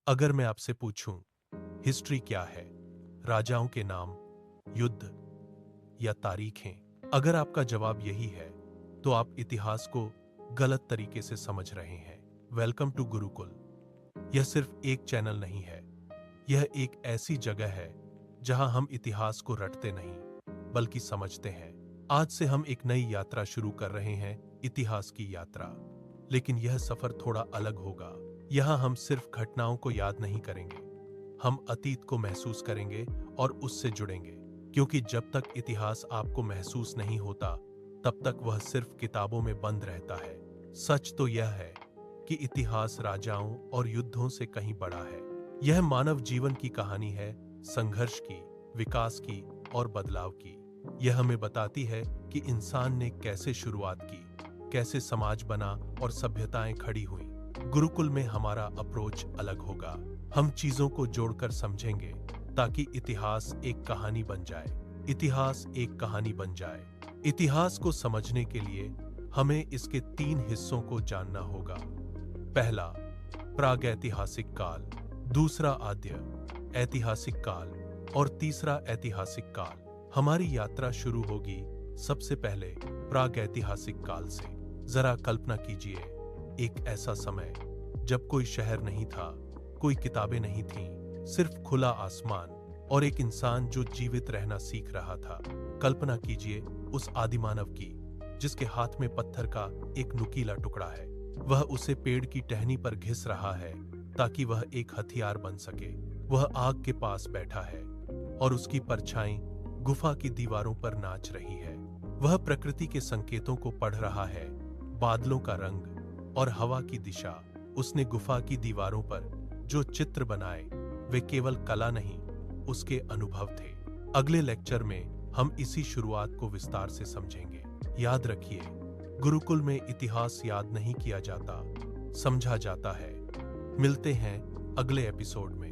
अगर मैं आपसे पूछूं, हिस्ट्री क्या है? राजाओं के नाम, युद्ध या तारीखें? अगर आपका जवाब यही है, तो आप इतिहास को गलत तरीके से समझ रहे हैं। Welcome to Gurukul. यह सिर्फ एक चैनल नहीं है, यह एक ऐसी जगह है जहां हम इतिहास को रटते नहीं, बल्कि समझते हैं। आज से हम एक नई यात्रा शुरू कर रहे हैं, इतिहास की यात्रा। लेकिन यह सफर थोड़ा अलग होगा। यहाँ हम सिर्फ घटनाओं को याद नहीं करेंगे, हम अतीत को महसूस करेंगे और उससे जुड़ेंगे। क्योंकि जब तक इतिहास आपको महसूस नहीं होता, तब तक वह सिर्फ किताबों में बंद रहता है। सच तो यह है कि इतिहास राजाओं और युद्धों से कहीं बड़ा है। यह मानव जीवन की कहानी है, संघर्ष की, विकास की और बदलाव की। यह हमें बताती है कि इंसान ने कैसे शुरुआत की, कैसे समाज बना और सभ्यताएं खड़ी हुई। गुरुकुल में हमारा अप्रोच अलग होगा। हम चीजों को जोड़कर समझेंगे ताकि इतिहास एक कहानी बन जाए। इतिहास एक कहानी बन जाए। इतिहास को समझने के लिए हमें इसके 3 हिस्सों को जानना होगा। पहला, प्रागैतिहासिक काल। दूसरा, आद्य ऐतिहासिक काल। और तीसरा, ऐतिहासिक काल। हमारी यात्रा शुरू होगी सबसे पहले प्रागैतिहासिक काल से। जरा कल्पना कीजिए, एक ऐसा समय जब कोई शहर नहीं था, कोई किताबें नहीं थीं, सिर्फ खुला आसमान और एक इंसान जो जीवित रहना सीख रहा था। कल्पना कीजिए उस आदिमानव की, जिसके हाथ में पत्थर का एक नुकीला टुकड़ा है। वह उसे पेड़ की टहनी पर घिस रहा है ताकि वह एक हथियार बन सके। वह आग के पास बैठा है और उसकी परछाई गुफा की दीवारों पर नाच रही है। वह प्रकृति के संकेतों को पढ़ रहा है, बादलों का रंग और हवा की दिशा। उसने गुफा की दीवारों पर जो चित्र बनाए, वे केवल कला नहीं, उसके अनुभव थे। अगले लेक्चर में हम इसी शुरुआत को विस्तार से समझेंगे। याद रखिए, गुरुकुल में इतिहास याद नहीं किया जाता, समझा जाता है। मिलते हैं अगले एपिसोड में।